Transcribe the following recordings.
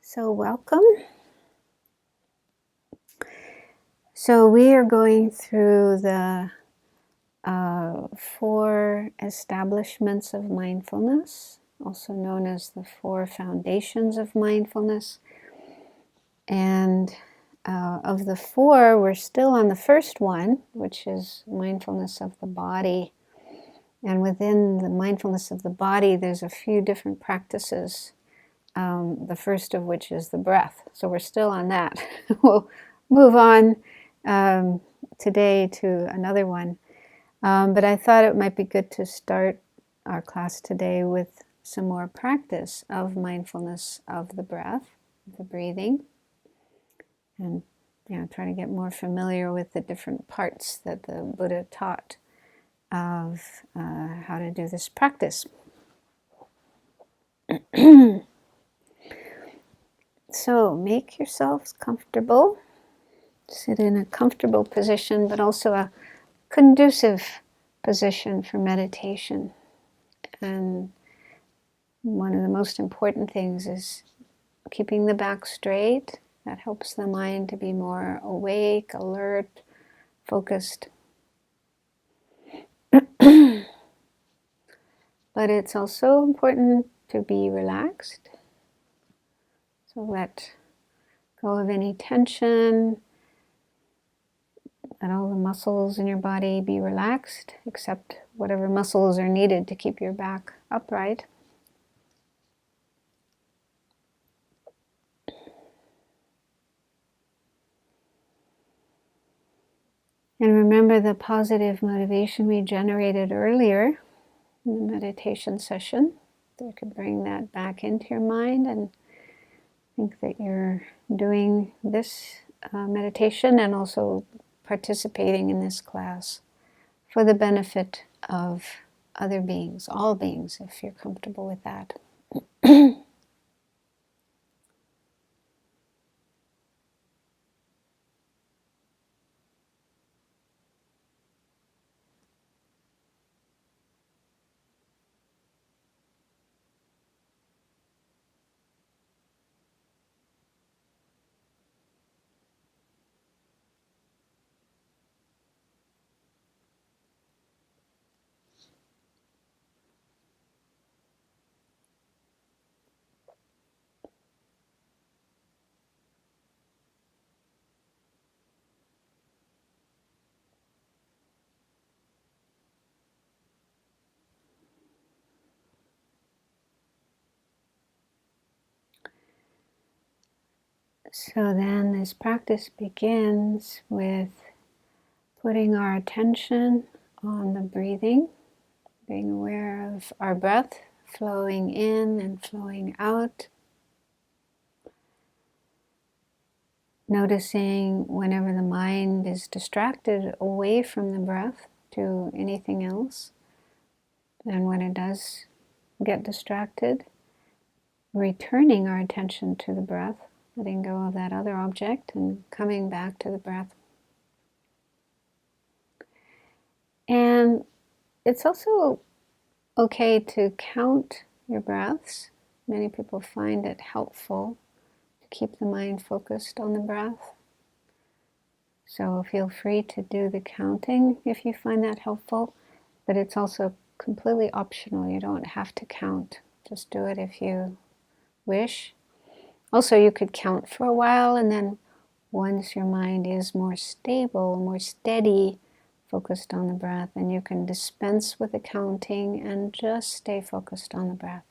So welcome. So we are going through the 4 establishments of mindfulness, also known as the 4 foundations of mindfulness. And of the 4, we're still on the first one, which is mindfulness of the body. And within the mindfulness of the body, there's a few different practices. The first of which is the breath. So we're still on that. We'll move on today to another one. But I thought it might be good to start our class today with some more practice of mindfulness of the breath, the breathing, and try to get more familiar with the different parts that the Buddha taught of how to do this practice. So make yourselves comfortable. Sit in a comfortable position, but also a conducive position for meditation. And one of the most important things is keeping the back straight. That helps the mind to be more awake, alert, focused. But it's also important to be relaxed. So let go of any tension. Let all the muscles in your body be relaxed, except whatever muscles are needed to keep your back upright. And remember the positive motivation we generated earlier in the meditation session. So you can bring that back into your mind and think that you're doing this meditation and also participating in this class for the benefit of other beings, all beings, if you're comfortable with that. So then this practice begins with putting our attention on the breathing, being aware of our breath flowing in and flowing out. Noticing whenever the mind is distracted away from the breath to anything else. And when it does get distracted, returning our attention to the breath, letting go of that other object and coming back to the breath. And it's also okay to count your breaths. Many people find it helpful to keep the mind focused on the breath. So feel free to do the counting if you find that helpful, but it's also completely optional. You don't have to count. Just do it if you wish. Also, you could count for a while, and then once your mind is more stable, more steady, focused on the breath, and you can dispense with the counting and just stay focused on the breath.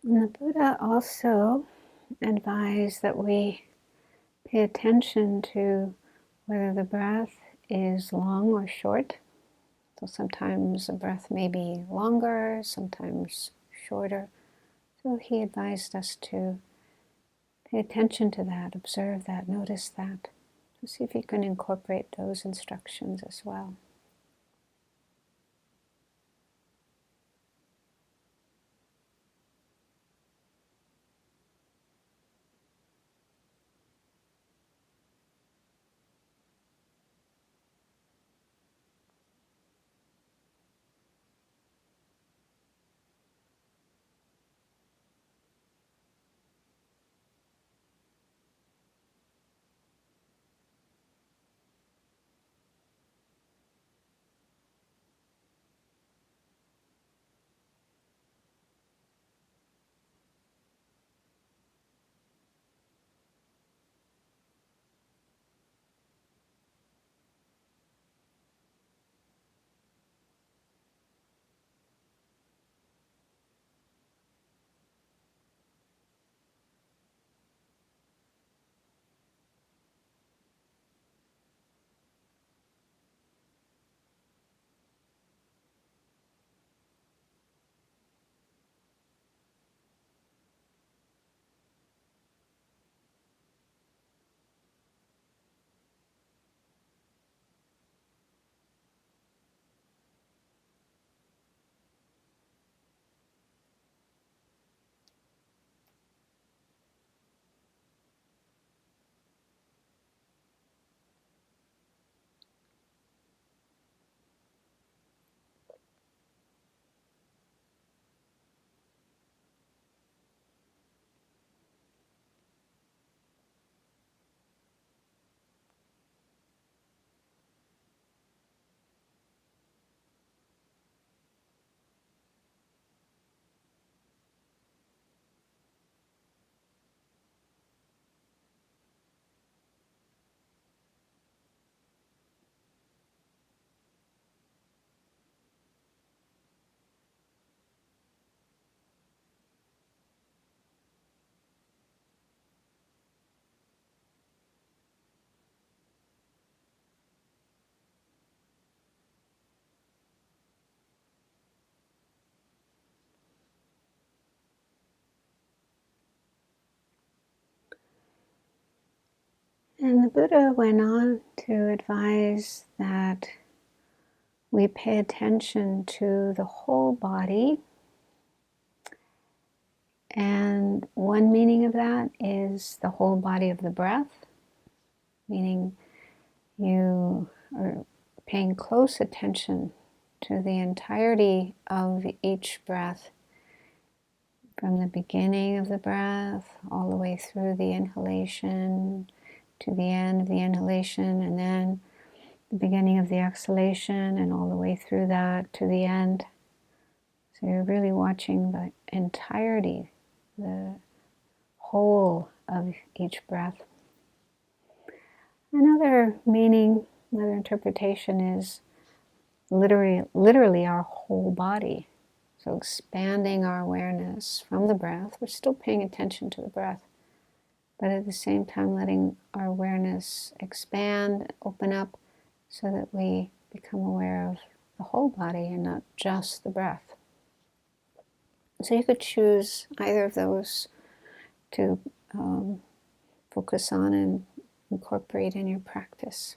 And the Buddha also advised that we pay attention to whether the breath is long or short. So sometimes the breath may be longer, sometimes shorter. So he advised us to pay attention to that, observe that, notice that. So see if you can incorporate those instructions as well. And the Buddha went on to advise that we pay attention to the whole body. And one meaning of that is the whole body of the breath, meaning you are paying close attention to the entirety of each breath, from the beginning of the breath all the way through the inhalation to the end of the inhalation, and then the beginning of the exhalation and all the way through that to the end. So you're really watching the entirety, the whole of each breath. Another meaning, another interpretation is literally our whole body. So expanding our awareness from the breath. We're still paying attention to the breath, but at the same time letting our awareness expand, open up, so that we become aware of the whole body and not just the breath. So you could choose either of those to focus on and incorporate in your practice.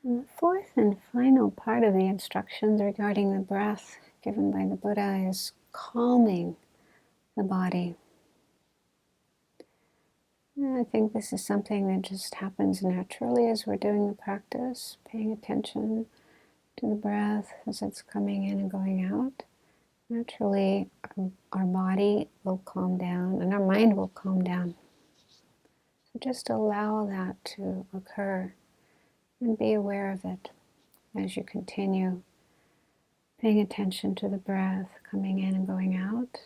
And the fourth and final part of the instructions regarding the breath given by the Buddha is calming the body. And I think this is something that just happens naturally as we're doing the practice, paying attention to the breath as it's coming in and going out. Naturally, our body will calm down and our mind will calm down. So just allow that to occur and be aware of it as you continue paying attention to the breath coming in and going out.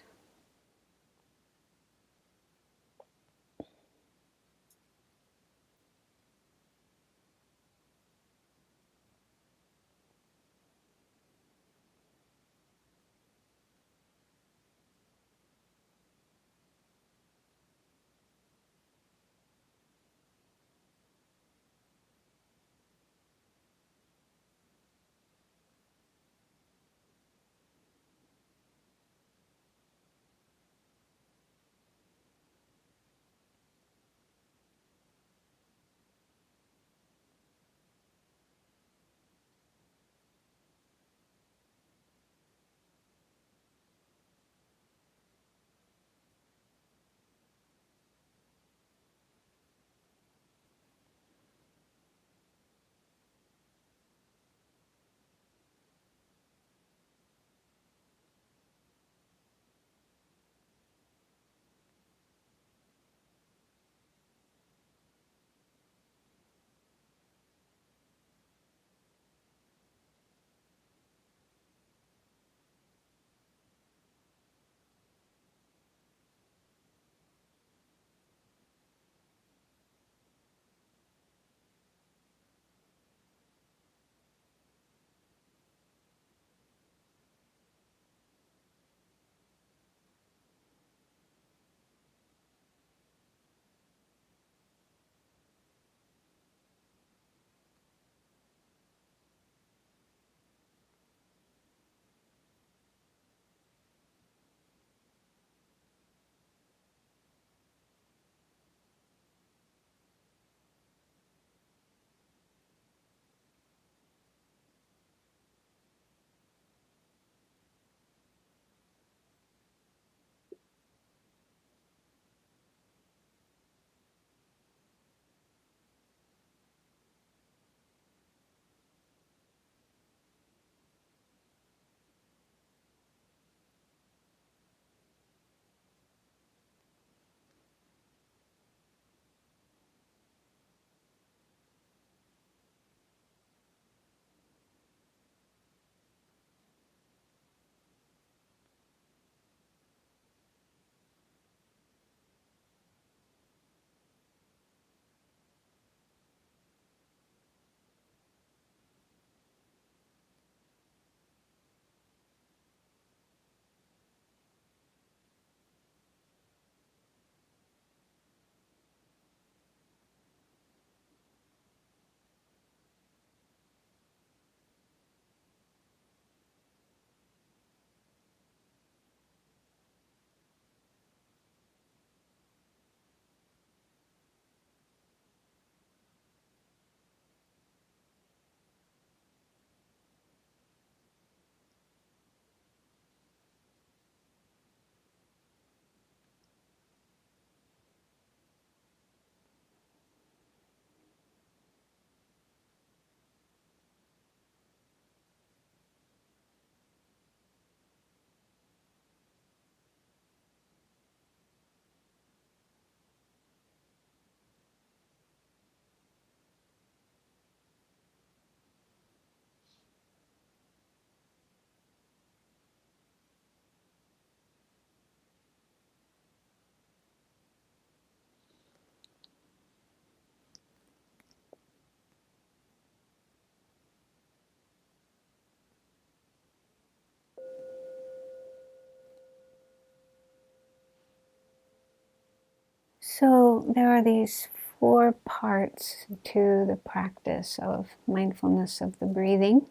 So there are these four parts to the practice of mindfulness of the breathing.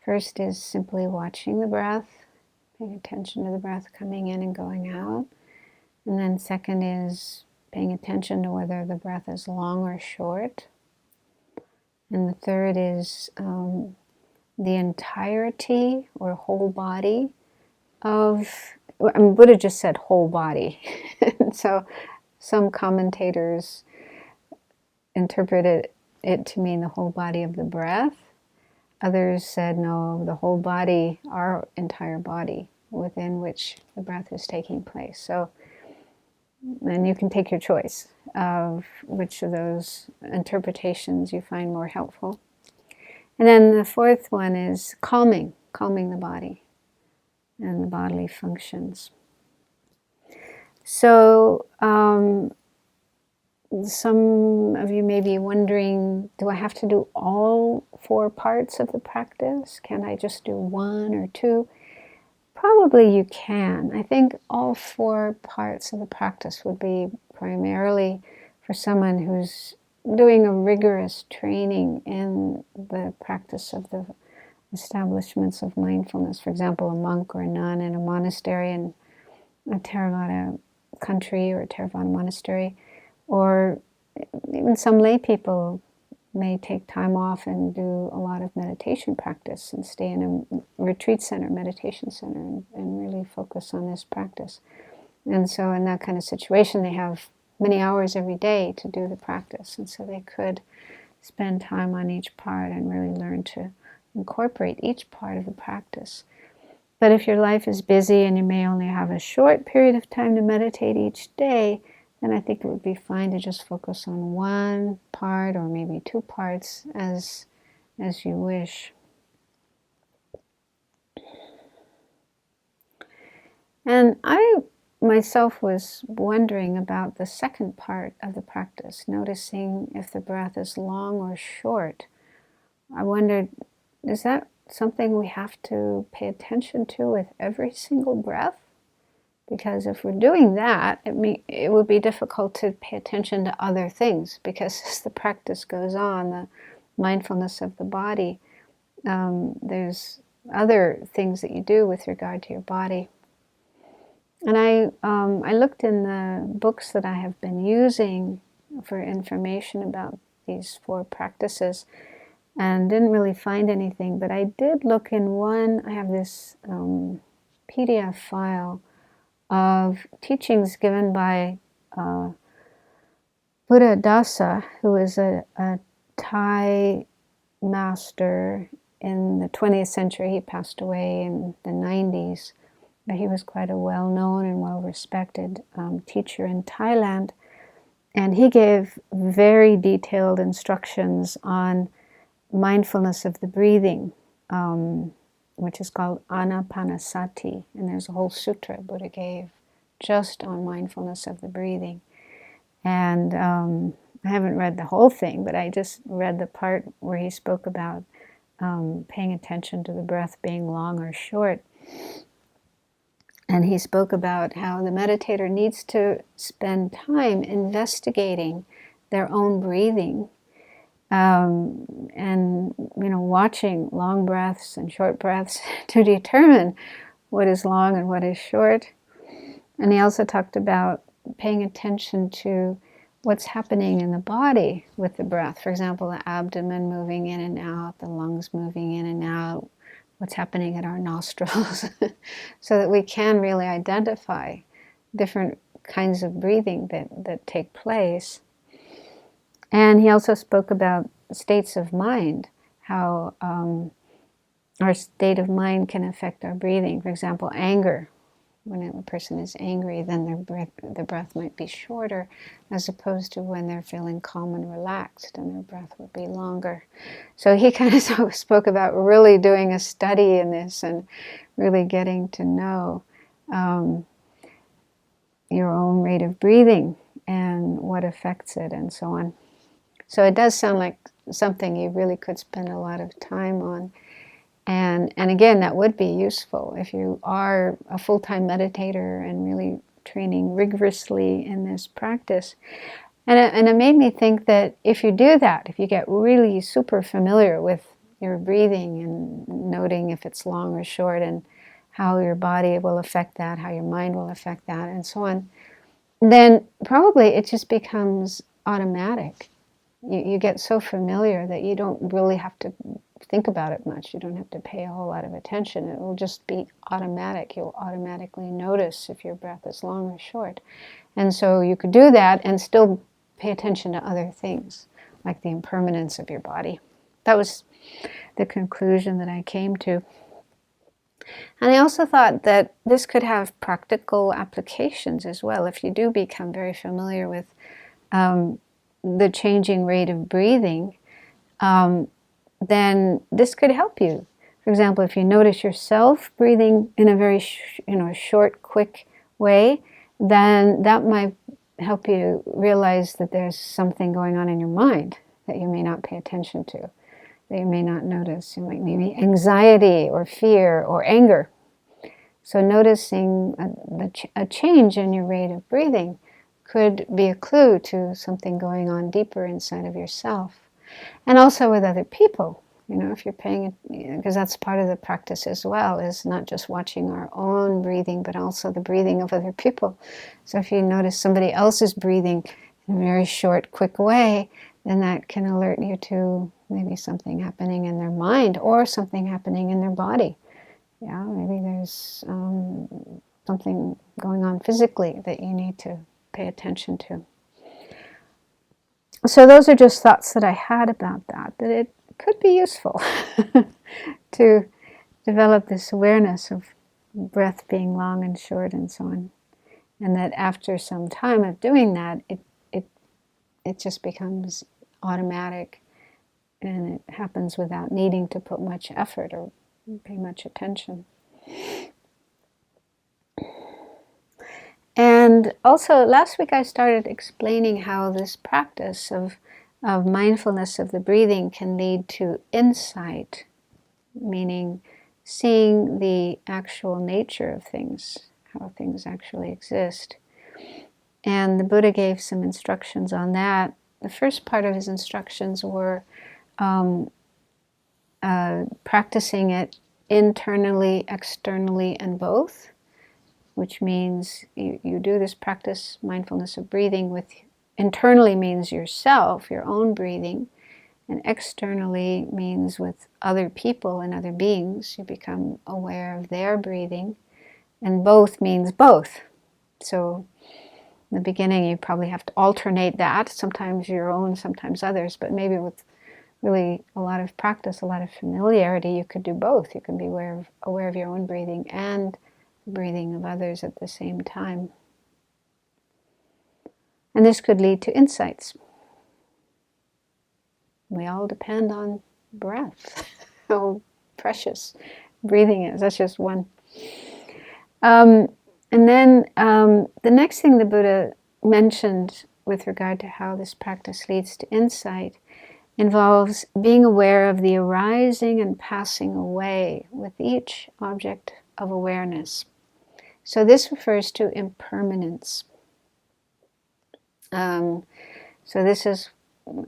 First is simply watching the breath, paying attention to the breath coming in and going out. And then second is paying attention to whether the breath is long or short. And the third is the entirety or whole body of, I mean, Buddha just said whole body. So some commentators interpreted it to mean the whole body of the breath. Others said, no, the whole body, our entire body, within which the breath is taking place. So, and you can take your choice of which of those interpretations you find more helpful. And then the fourth one is calming the body and the bodily functions. So, some of you may be wondering, do I have to do all 4 parts of the practice? Can I just do 1 or 2? Probably you can. I think all 4 parts of the practice would be primarily for someone who's doing a rigorous training in the practice of the establishments of mindfulness. For example, a monk or a nun in a monastery in a Theravada country or a Theravada monastery. Or even some lay people may take time off and do a lot of meditation practice and stay in a retreat center, meditation center, and really focus on this practice. And so in that kind of situation, they have many hours every day to do the practice. And so they could spend time on each part and really learn to incorporate each part of the practice. But if your life is busy and you may only have a short period of time to meditate each day, then I think it would be fine to just focus on 1 part or maybe 2 parts as you wish. And I myself was wondering about the second part of the practice, noticing if the breath is long or short. I wondered, is that something we have to pay attention to with every single breath? Because if we're doing that, it would be difficult to pay attention to other things, because as the practice goes on, the mindfulness of the body, there's other things that you do with regard to your body. And I looked in the books that I have been using for information about these 4 practices and didn't really find anything, but I did look in one. I have this PDF file of teachings given by Buddha Dasa, who is a Thai master in the 20th century. He passed away in the 90s, but he was quite a well-known and well-respected teacher in Thailand. And he gave very detailed instructions on mindfulness of the breathing, which is called Anapanasati. And there's a whole sutra Buddha gave just on mindfulness of the breathing. And I haven't read the whole thing, but I just read the part where he spoke about paying attention to the breath being long or short. And he spoke about how the meditator needs to spend time investigating their own breathing, and watching long breaths and short breaths to determine what is long and what is short. And he also talked about paying attention to what's happening in the body with the breath. For example, the abdomen moving in and out, the lungs moving in and out, what's happening at our nostrils, so that we can really identify different kinds of breathing that take place. And he also spoke about states of mind, how our state of mind can affect our breathing. For example, anger. When a person is angry, then their breath might be shorter, as opposed to when they're feeling calm and relaxed, and their breath would be longer. So he kind of spoke about really doing a study in this and really getting to know your own rate of breathing and what affects it and so on. So it does sound like something you really could spend a lot of time on. And again, that would be useful if you are a full-time meditator and really training rigorously in this practice. And it made me think that if you do that, if you get really super familiar with your breathing and noting if it's long or short and how your body will affect that, how your mind will affect that, and so on, then probably it just becomes automatic. you get so familiar that you don't really have to think about it much. You don't have to pay a whole lot of attention. It will just be automatic. You'll automatically notice if your breath is long or short. And so you could do that and still pay attention to other things, like the impermanence of your body. That was the conclusion that I came to. And I also thought that this could have practical applications as well. If you do become very familiar with the changing rate of breathing, then this could help you. For example, if you notice yourself breathing in a very short, quick way, then that might help you realize that there's something going on in your mind that you may not pay attention to, that you may not notice. You might maybe anxiety or fear or anger. So noticing a change in your rate of breathing could be a clue to something going on deeper inside of yourself. And also with other people, if you're paying, because that's part of the practice as well, is not just watching our own breathing, but also the breathing of other people. So if you notice somebody else is breathing in a very short, quick way, then that can alert you to maybe something happening in their mind or something happening in their body. Yeah, maybe there's something going on physically that you need to pay attention to. So those are just thoughts that I had about that it could be useful to develop this awareness of breath being long and short and so on. And that after some time of doing that, it just becomes automatic, and it happens without needing to put much effort or pay much attention. And also, last week I started explaining how this practice of mindfulness of the breathing can lead to insight, meaning seeing the actual nature of things, how things actually exist. And the Buddha gave some instructions on that. The first part of his instructions were practicing it internally, externally, and both, which means you do this practice, mindfulness of breathing, with internally means yourself, your own breathing, and externally means with other people and other beings. You become aware of their breathing, and both means both. So in the beginning you probably have to alternate that, sometimes your own, sometimes others, but maybe with really a lot of practice, a lot of familiarity, you could do both. You can be aware of your own breathing and breathing of others at the same time. And this could lead to insights. We all depend on breath, how precious breathing is. That's just one. And then the next thing the Buddha mentioned with regard to how this practice leads to insight involves being aware of the arising and passing away with each object of awareness. So this refers to impermanence. So this is,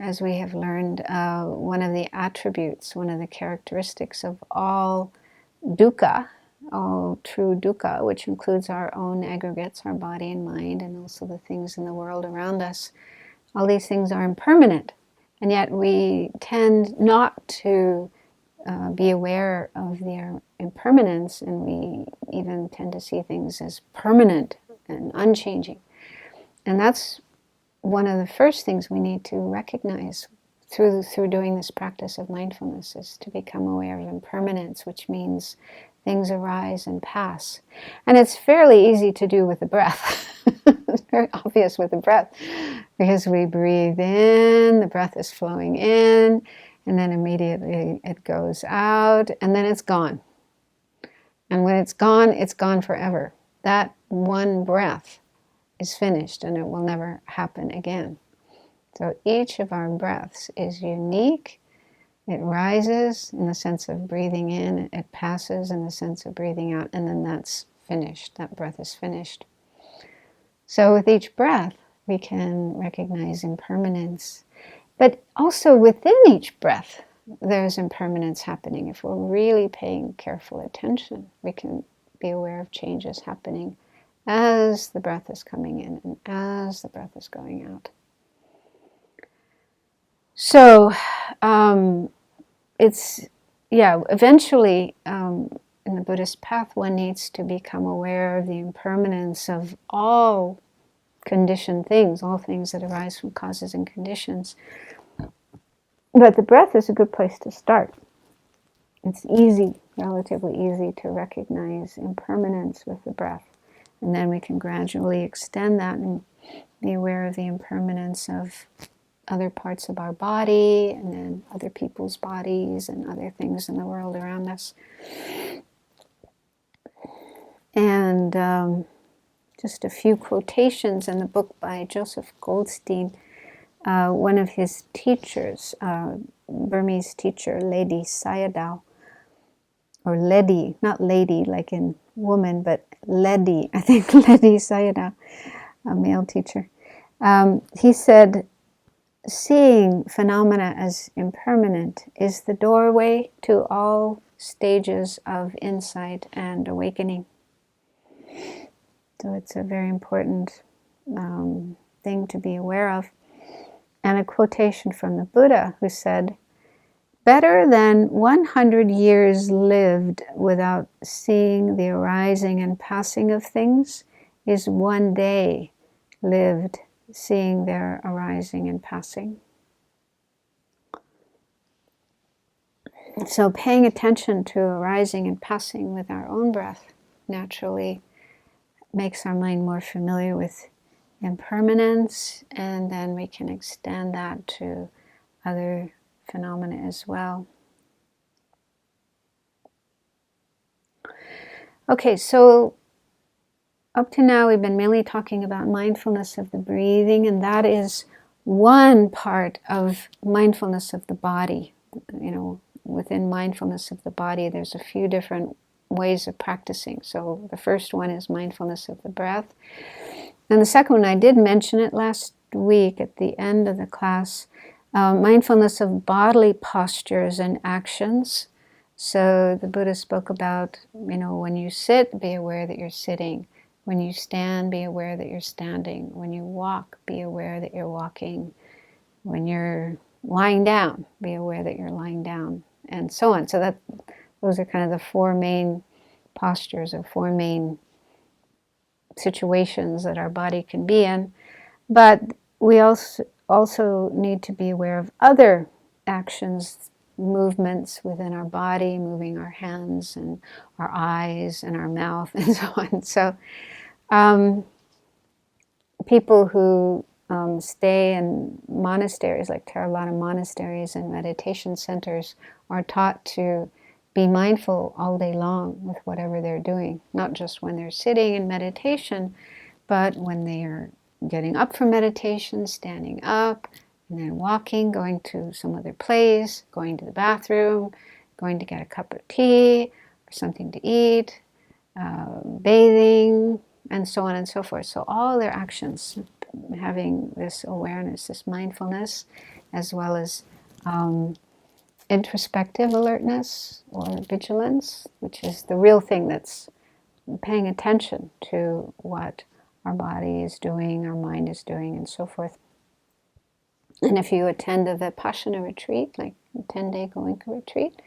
as we have learned, one of the attributes, one of the characteristics of all dukkha, all true dukkha, which includes our own aggregates, our body and mind, and also the things in the world around us. All these things are impermanent, and yet we tend not to be aware of their impermanence, and we even tend to see things as permanent and unchanging. And that's one of the first things we need to recognize through doing this practice of mindfulness, is to become aware of impermanence, which means things arise and pass. And it's fairly easy to do with the breath. It's very obvious with the breath, because we breathe in, the breath is flowing in, and then immediately it goes out, and then it's gone. And when it's gone forever. That one breath is finished, and it will never happen again. So each of our breaths is unique. It rises in the sense of breathing in, it passes in the sense of breathing out, and then that's finished. That breath is finished. So with each breath, we can recognize impermanence. But also within each breath, there's impermanence happening. If we're really paying careful attention, we can be aware of changes happening as the breath is coming in and as the breath is going out. So it's, eventually in the Buddhist path, one needs to become aware of the impermanence of all conditioned things, all things that arise from causes and conditions. But the breath is a good place to start. It's easy, relatively easy, to recognize impermanence with the breath. And then we can gradually extend that and be aware of the impermanence of other parts of our body, and then other people's bodies, and other things in the world around us. And just a few quotations in the book by Joseph Goldstein. One of his teachers, Burmese teacher, Ledi Sayadaw, or Ledi, not lady like in woman, but Ledi, I think Ledi Sayadaw, a male teacher. He said, seeing phenomena as impermanent is the doorway to all stages of insight and awakening. So it's a very important thing to be aware of. And a quotation from the Buddha, who said, better than 100 years lived without seeing the arising and passing of things is one day lived seeing their arising and passing. So paying attention to arising and passing with our own breath naturally makes our mind more familiar with impermanence, and then we can extend that to other phenomena as well. Okay, so up to now we've been mainly talking about mindfulness of the breathing, and that is one part of mindfulness of the body. You know, within mindfulness of the body, there's a few different ways of practicing. So the first one is mindfulness of the breath. And the second one, I did mention it last week at the end of the class, mindfulness of bodily postures and actions. So the Buddha spoke about, when you sit, be aware that you're sitting. When you stand, be aware that you're standing. When you walk, be aware that you're walking. When you're lying down, be aware that you're lying down, and so on. So those are kind of the four main postures, or four main situations that our body can be in. But we also need to be aware of other actions, movements within our body, moving our hands and our eyes and our mouth and so on. So people who stay in monasteries, like Theravada monasteries and meditation centers, are taught to be mindful all day long with whatever they're doing, not just when they're sitting in meditation, but when they are getting up from meditation, standing up, and then walking, going to some other place, going to the bathroom, going to get a cup of tea or something to eat, bathing, and so on and so forth. So all their actions, having this awareness, this mindfulness, as well as introspective alertness or vigilance, which is the real thing, that's paying attention to what our body is doing, our mind is doing, and so forth. And if you attend a Vipassana retreat, like a 10-day Goenka retreat,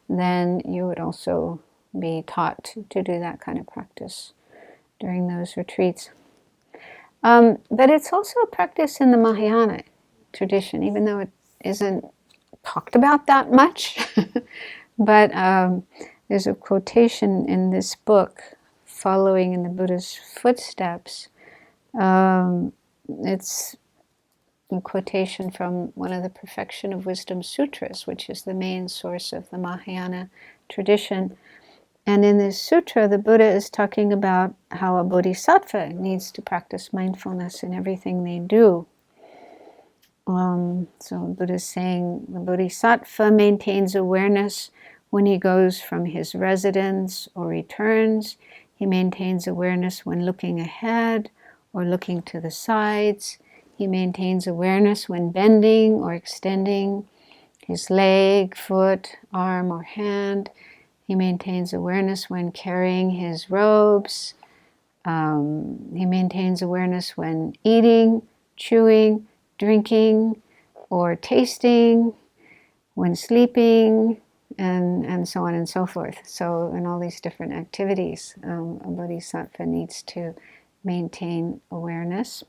then you would also be taught to do that kind of practice during those retreats. But it's also a practice in the Mahayana tradition, even though it isn't talked about that much. But there's a quotation in this book, Following in the Buddha's Footsteps. It's a quotation from one of the Perfection of Wisdom Sutras, which is the main source of the Mahayana tradition. And in this sutra, the Buddha is talking about how a bodhisattva needs to practice mindfulness in everything they do. So the Buddha is saying the bodhisattva maintains awareness when he goes from his residence or returns. He maintains awareness when looking ahead or looking to the sides. He maintains awareness when bending or extending his leg, foot, arm, or hand. He maintains awareness when carrying his robes. He maintains awareness when eating, chewing, drinking, or tasting, when sleeping, and so on and so forth. So in all these different activities, a bodhisattva needs to maintain awareness.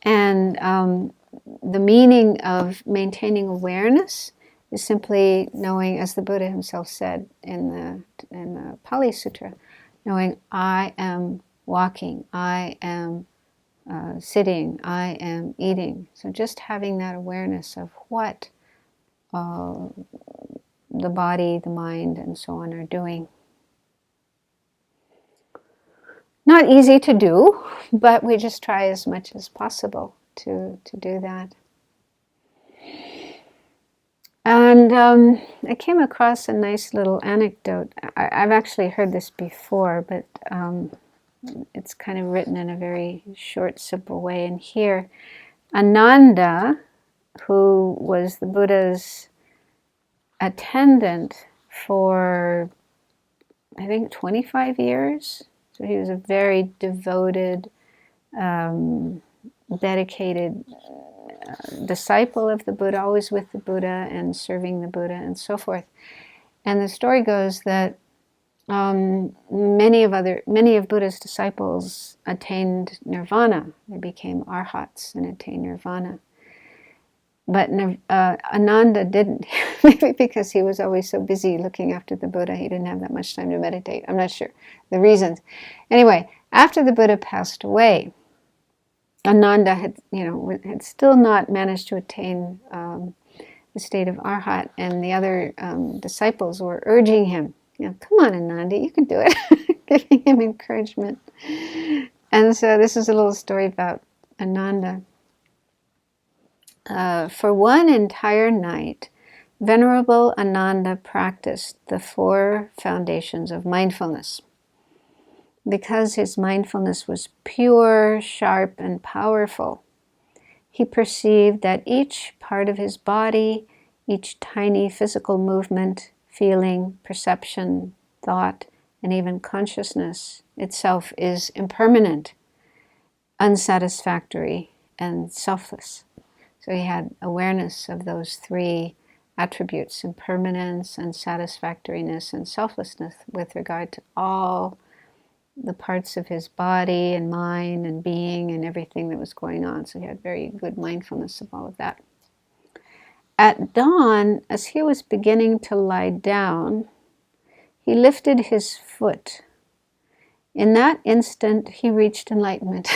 And the meaning of maintaining awareness is simply knowing, as the Buddha himself said in the Pali Sutra, knowing I am walking, I am sitting, I am eating. So just having that awareness of what the body, the mind, and so on are doing. Not easy to do, but we just try as much as possible to do that. And I came across a nice little anecdote. I've actually heard this before, but it's kind of written in a very short, simple way. And here, Ananda, who was the Buddha's attendant for, I think, 25 years. So he was a very devoted, dedicated disciple of the Buddha, always with the Buddha and serving the Buddha and so forth. And the story goes that many of Buddha's disciples attained nirvana. They became arhats and attained nirvana. But Ananda didn't, maybe because he was always so busy looking after the Buddha, he didn't have that much time to meditate. I'm not sure the reasons. Anyway, after the Buddha passed away, Ananda had still not managed to attain the state of arhat, and the other disciples were urging him, come on, Ananda, you can do it, giving him encouragement. And so this is a little story about Ananda. For one entire night, Venerable Ananda practiced the 4 foundations of mindfulness. Because his mindfulness was pure, sharp, and powerful, he perceived that each part of his body, each tiny physical movement, feeling, perception, thought, and even consciousness itself is impermanent, unsatisfactory, and selfless. So he had awareness of those 3 attributes, impermanence, unsatisfactoriness, and selflessness, with regard to all the parts of his body and mind and being and everything that was going on. So he had very good mindfulness of all of that. At dawn, as he was beginning to lie down, he lifted his foot. In that instant, he reached enlightenment.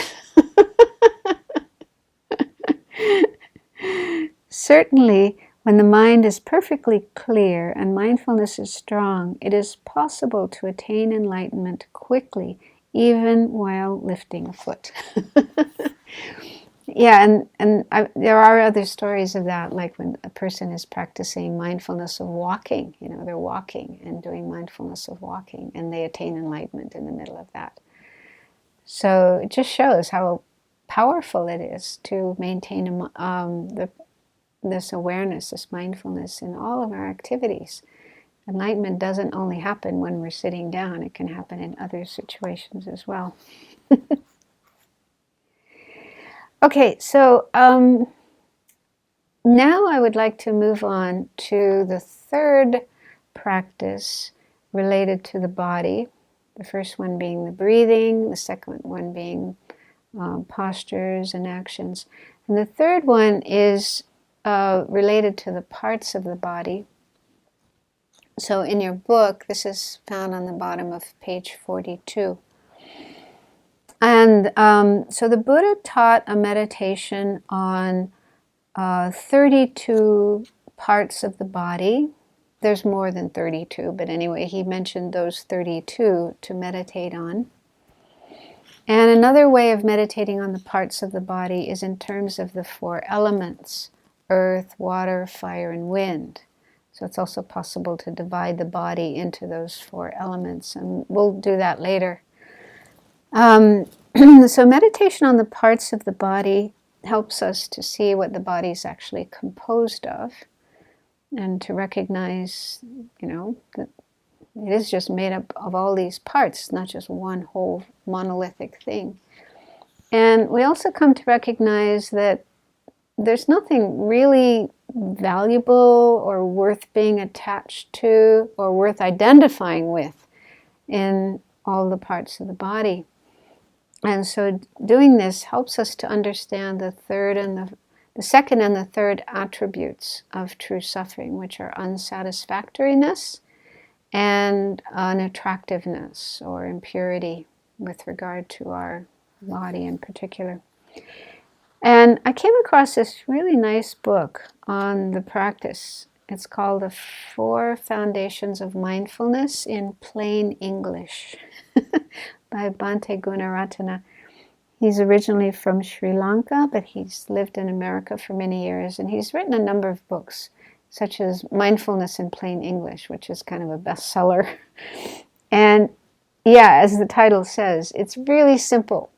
Certainly, when the mind is perfectly clear and mindfulness is strong, it is possible to attain enlightenment quickly, even while lifting a foot. Yeah, and there are other stories of that, like when a person is practicing mindfulness of walking, they're walking and doing mindfulness of walking, and they attain enlightenment in the middle of that. So it just shows how powerful it is to maintain this awareness, this mindfulness in all of our activities. Enlightenment doesn't only happen when we're sitting down, it can happen in other situations as well. Okay, so now I would like to move on to the 3rd practice related to the body. The first one being the breathing, the second one being postures and actions. And the 3rd one is related to the parts of the body. So in your book, this is found on the bottom of page 42. And so the Buddha taught a meditation on 32 parts of the body. There's more than 32, but anyway, he mentioned those 32 to meditate on. And another way of meditating on the parts of the body is in terms of the 4 elements: earth, water, fire, and wind. So it's also possible to divide the body into those 4 elements, and we'll do that later. So meditation on the parts of the body helps us to see what the body is actually composed of, and to recognize, that it is just made up of all these parts, not just one whole monolithic thing. And we also come to recognize that there's nothing really valuable or worth being attached to or worth identifying with in all the parts of the body. And so doing this helps us to understand the second and the third attributes of true suffering, which are unsatisfactoriness and unattractiveness or impurity with regard to our body in particular. And I came across this really nice book on the practice. It's called The 4 Foundations of Mindfulness in Plain English by Bhante Gunaratana. He's originally from Sri Lanka, but he's lived in America for many years, and he's written a number of books, such as Mindfulness in Plain English, which is kind of a bestseller. And yeah, as the title says, it's really simple,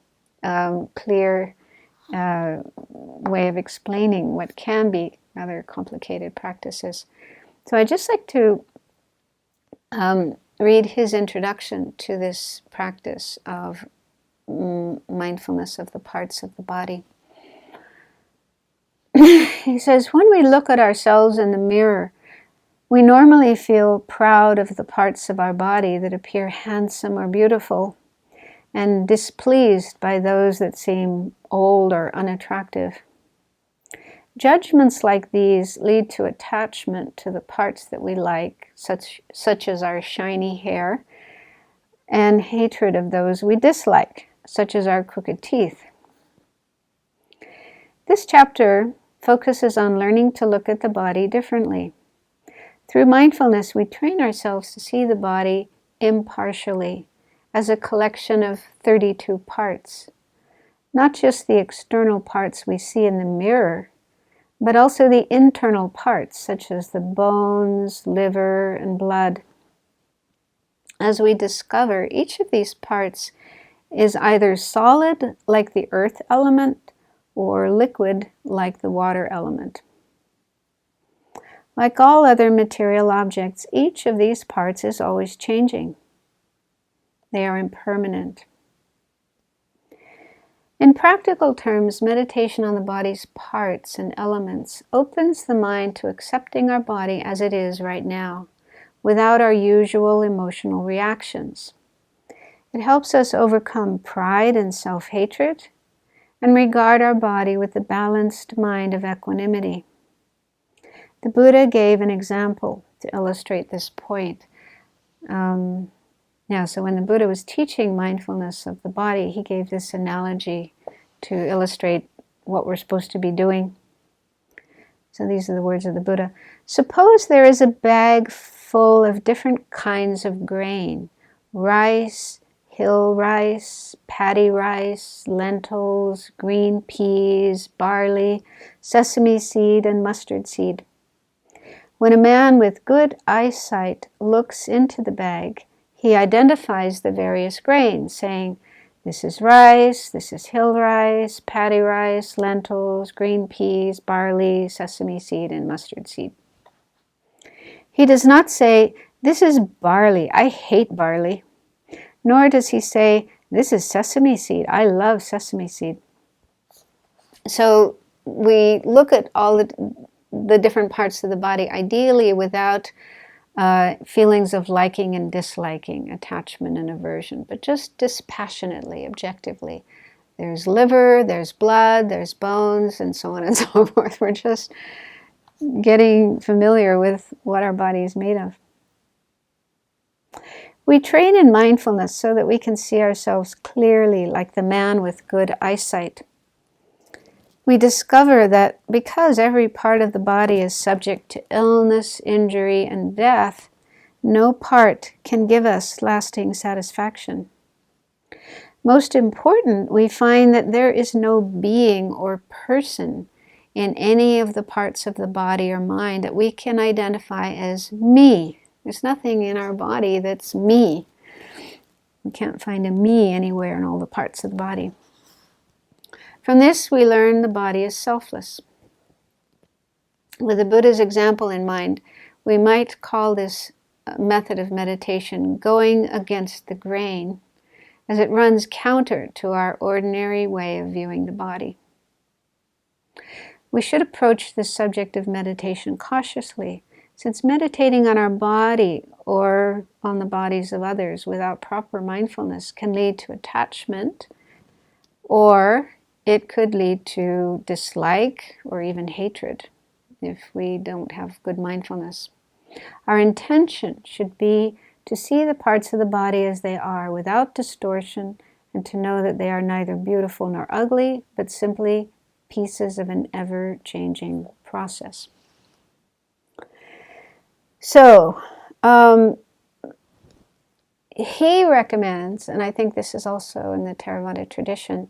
clear way of explaining what can be rather complicated practices. So I'd just like to read his introduction to this practice of mindfulness of the parts of the body. He says, when we look at ourselves in the mirror, we normally feel proud of the parts of our body that appear handsome or beautiful, and displeased by those that seem old or unattractive. Judgments like these lead to attachment to the parts that we like, such as our shiny hair, and hatred of those we dislike, such as our crooked teeth. This chapter focuses on learning to look at the body differently. Through mindfulness, we train ourselves to see the body impartially, as a collection of 32 parts. Not just the external parts we see in the mirror, but also the internal parts, such as the bones, liver, and blood. As we discover, each of these parts is either solid, like the earth element, or liquid, like the water element. Like all other material objects, each of these parts is always changing. They are impermanent. In practical terms, meditation on the body's parts and elements opens the mind to accepting our body as it is right now, without our usual emotional reactions. It helps us overcome pride and self-hatred and regard our body with the balanced mind of equanimity. The Buddha gave an example to illustrate this point. So when the Buddha was teaching mindfulness of the body, he gave this analogy to illustrate what we're supposed to be doing. So these are the words of the Buddha. Suppose there is a bag full of different kinds of grain: rice, hill rice, paddy rice, lentils, green peas, barley, sesame seed, and mustard seed. When a man with good eyesight looks into the bag, he identifies the various grains, saying, "This is rice, this is hill rice, paddy rice, lentils, green peas, barley, sesame seed, and mustard seed." He does not say, "This is barley, I hate barley." Nor does he say, "This is sesame seed, I love sesame seed." So we look at all the different parts of the body, ideally without feelings of liking and disliking, attachment and aversion, but just dispassionately, objectively. There's liver, there's blood, there's bones, and so on and so forth. We're just getting familiar with what our body is made of. We train in mindfulness so that we can see ourselves clearly, like the man with good eyesight. We discover that because every part of the body is subject to illness, injury, and death, no part can give us lasting satisfaction. Most important, we find that there is no being or person in any of the parts of the body or mind that we can identify as me. There's nothing in our body that's me. We can't find a me anywhere in all the parts of the body. From this, we learn the body is selfless. With the Buddha's example in mind, we might call this method of meditation going against the grain, as it runs counter to our ordinary way of viewing the body. we should approach this subject of meditation cautiously, since meditating on our body or on the bodies of others without proper mindfulness can lead to attachment, or it could lead to dislike or even hatred if we don't have good mindfulness. Our intention should be to see the parts of the body as they are without distortion, and to know that they are neither beautiful nor ugly, but simply pieces of an ever-changing process. So, he recommends, and I think this is also in the Theravada tradition,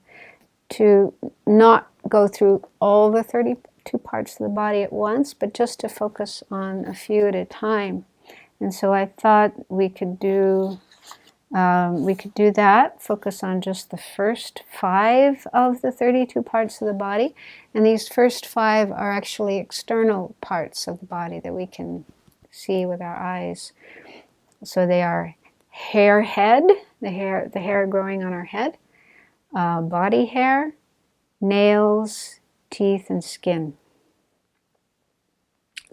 to not go through all the 32 parts of the body at once, but just to focus on a few at a time. And so I thought we could do that, focus on just the first 5 of the 32 parts of the body. And these first 5 are actually external parts of the body that we can see with our eyes. So they are head, the hair growing on our head, body hair, nails, teeth, and skin.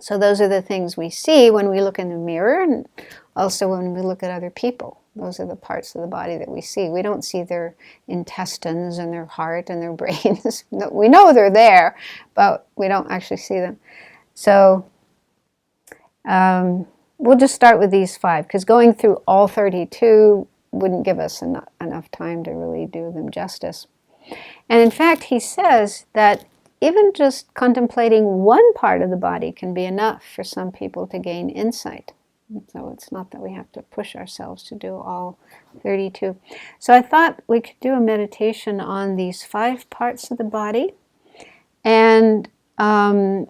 So those are the things we see when we look in the mirror, and also when we look at other people. Those are the parts of the body that we see. We don't see their intestines and their heart and their brains. We know they're there, but we don't actually see them. So we'll just start with these 5, because going through all 32 wouldn't give us enough time to really do them justice. And in fact, he says that even just contemplating one part of the body can be enough for some people to gain insight. So it's not that we have to push ourselves to do all 32. So I thought we could do a meditation on these 5 parts of the body. And I'll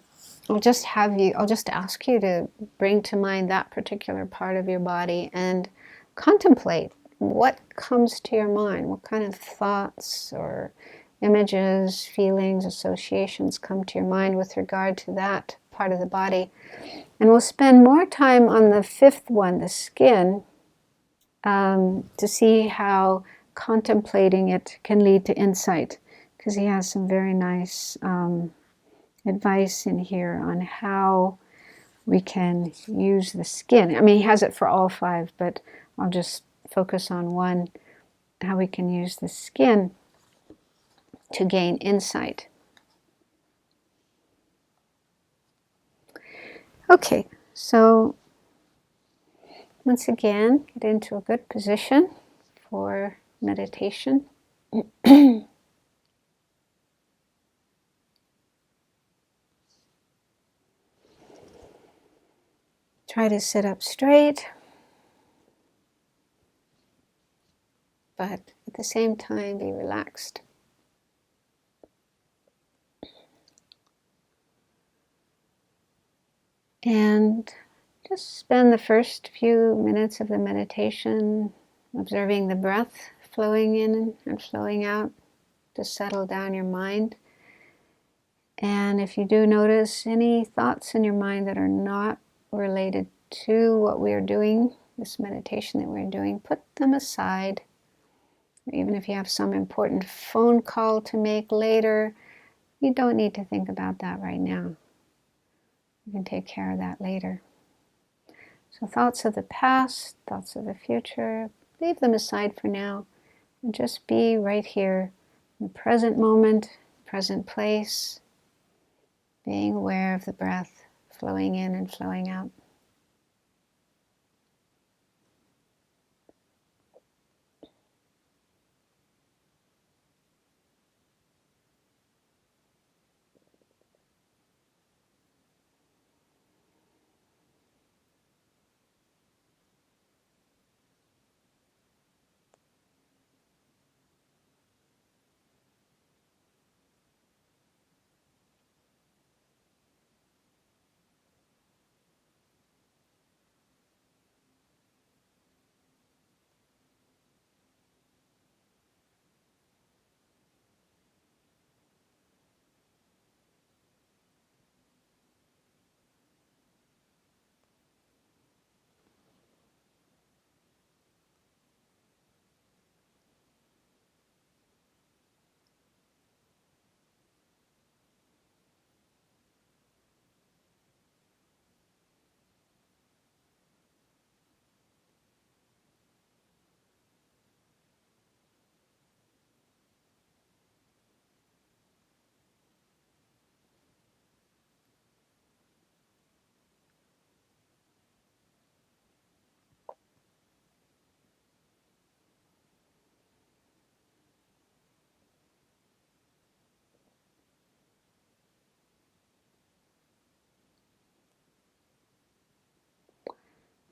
just ask you to bring to mind that particular part of your body and contemplate what comes to your mind, what kind of thoughts or images, feelings, associations come to your mind with regard to that part of the body. And we'll spend more time on the 5th one, the skin, to see how contemplating it can lead to insight, because he has some very nice advice in here on how we can use the skin. I mean, he has it for all 5, but I'll just focus on one, how we can use the skin to gain insight. Okay, so once again, get into a good position for meditation. Try to sit up straight, but at the same time be relaxed. And just spend the first few minutes of the meditation observing the breath flowing in and flowing out to settle down your mind. And if you do notice any thoughts in your mind that are not related to what we are doing, this meditation that we're doing, put them aside. Even if you have some important phone call to make later, you don't need to think about that right now. You can take care of that later. So thoughts of the past, thoughts of the future, leave them aside for now and just be right here in the present moment, present place, being aware of the breath flowing in and flowing out.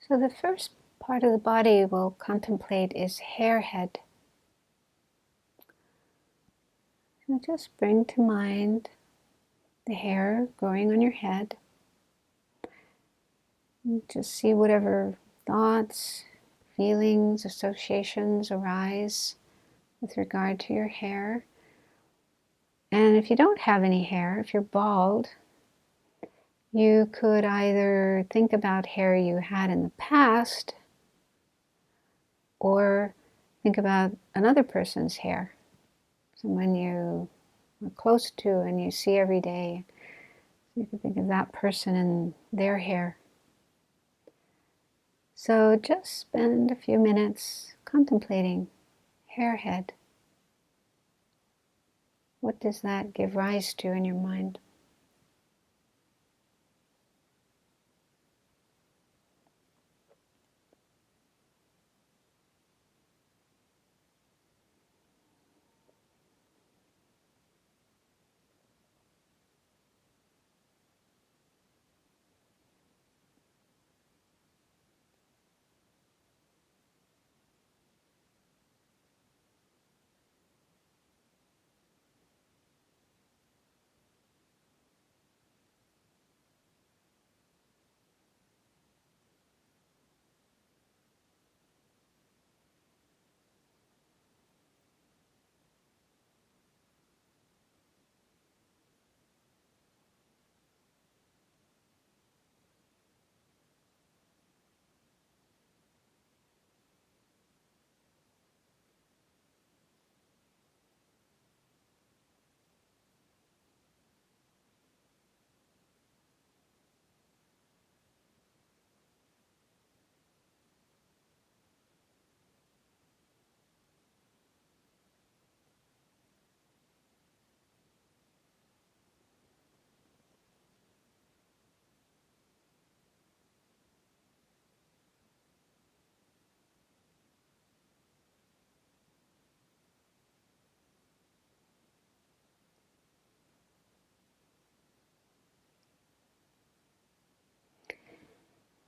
So the first part of the body we'll contemplate is hair head. So just bring to mind the hair growing on your head. And just see whatever thoughts, feelings, associations arise with regard to your hair. And if you don't have any hair, if you're bald, you could either think about hair you had in the past or think about another person's hair, someone you are close to and you see every day. You can think of that person and their hair. So just spend a few minutes contemplating hair head. What does that give rise to in your mind?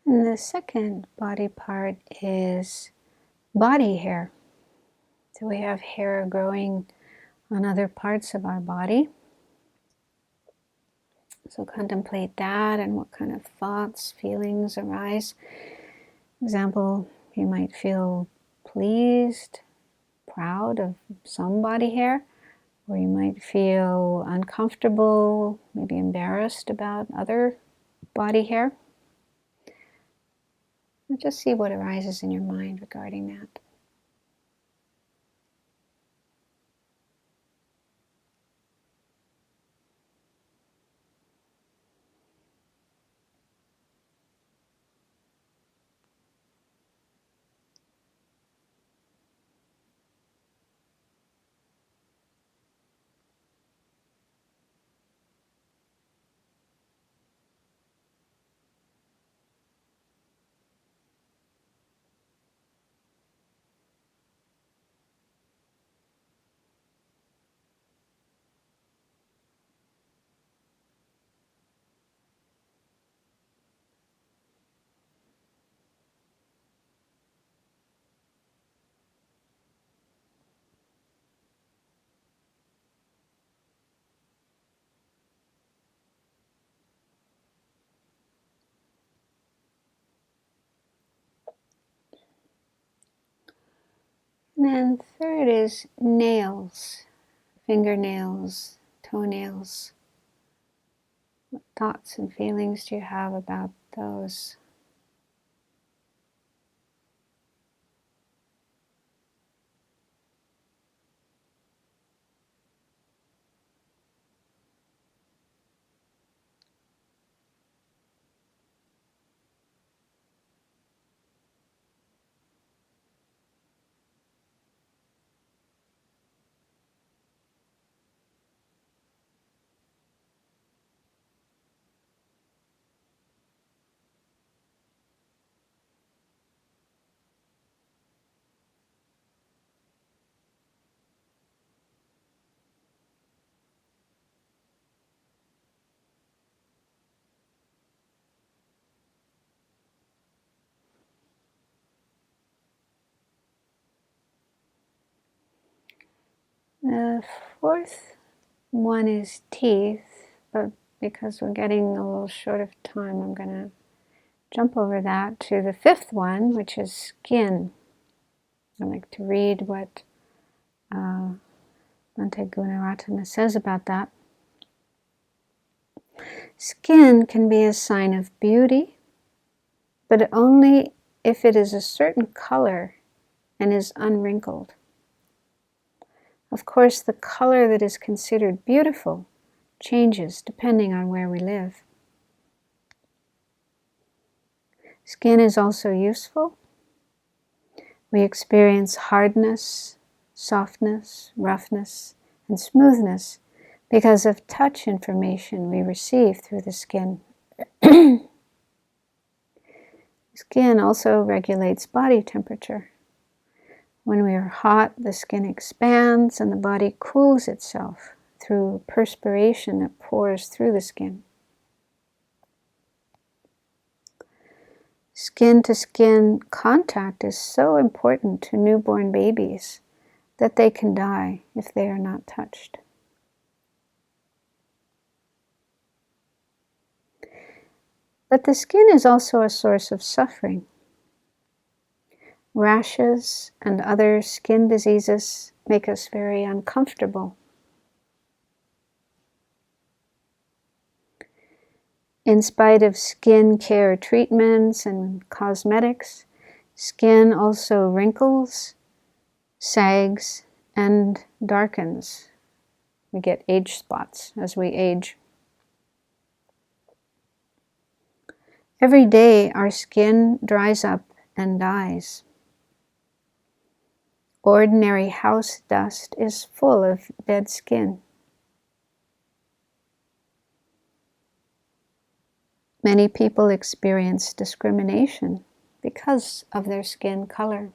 And the second body part is body hair. So we have hair growing on other parts of our body. So contemplate that and what kind of thoughts, feelings arise. For example, you might feel pleased, proud of some body hair, or you might feel uncomfortable, maybe embarrassed about other body hair. And just see what arises in your mind regarding that. And then third is nails, fingernails, toenails. What thoughts and feelings do you have about those? The fourth one is teeth, but because we're getting a little short of time, I'm going to jump over that to the fifth one, which is skin. I like to read what Bhante Gunaratana says about that. Skin can be a sign of beauty, but only if it is a certain color and is unwrinkled. Of course, the color that is considered beautiful changes depending on where we live. Skin is also useful. We experience hardness, softness, roughness, and smoothness because of touch information we receive through the skin. Skin also regulates body temperature. When we are hot, the skin expands and the body cools itself through perspiration that pours through the skin. Skin-to-skin contact is so important to newborn babies that they can die if they are not touched. But the skin is also a source of suffering. Rashes and other skin diseases make us very uncomfortable. In spite of skin care treatments and cosmetics, skin also wrinkles, sags, and darkens. We get age spots as we age. Every day our skin dries up and dies. Ordinary house dust is full of dead skin. Many people experience discrimination because of their skin color.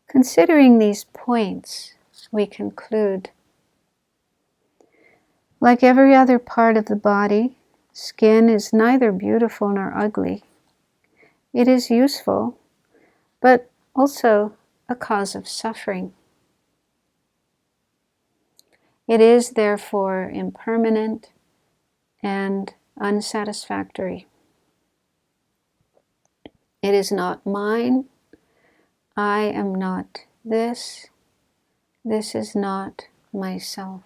Considering these points, we conclude, like every other part of the body, skin is neither beautiful nor ugly. It is useful, but also a cause of suffering. It is therefore impermanent and unsatisfactory. It is not mine. I am not this. This is not myself.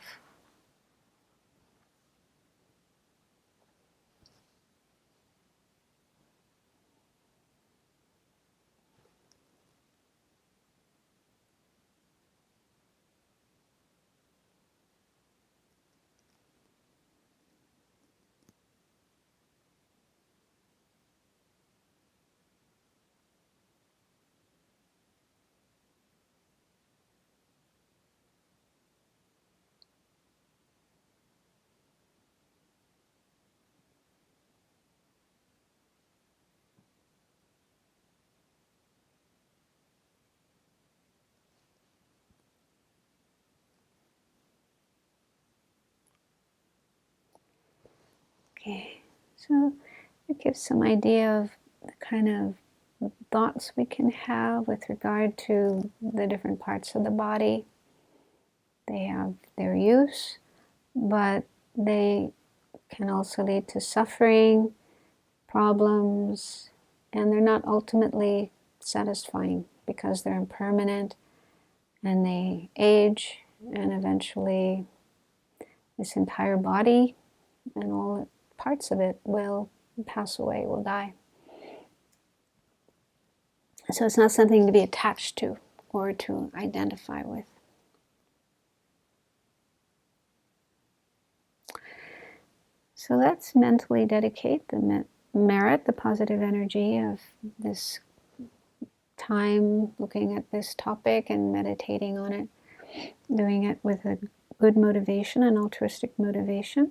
Okay, so it gives some idea of the kind of thoughts we can have with regard to the different parts of the body. They have their use, but they can also lead to suffering, problems, and they're not ultimately satisfying because they're impermanent and they age, and eventually this entire body and all parts of it will pass away, will die. So it's not something to be attached to or to identify with. So let's mentally dedicate the merit, the positive energy of this time looking at this topic and meditating on it, doing it with a good motivation, an altruistic motivation.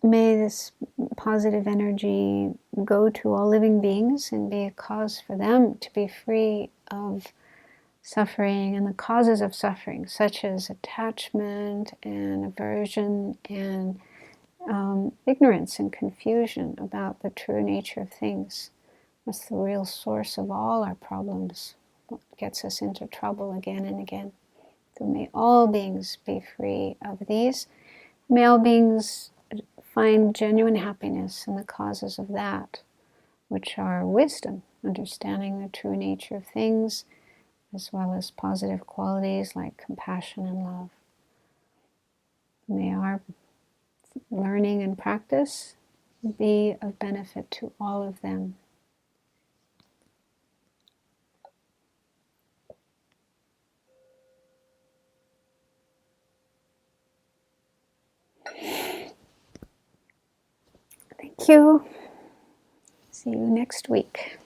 May this positive energy go to all living beings and be a cause for them to be free of suffering and the causes of suffering, such as attachment and aversion and ignorance and confusion about the true nature of things. That's the real source of all our problems, what gets us into trouble again and again. So may all beings be free of these. May all beings find genuine happiness in the causes of that, which are wisdom, understanding the true nature of things, as well as positive qualities like compassion and love. May our learning and practice be of benefit to all of them. Thank you. See you next week.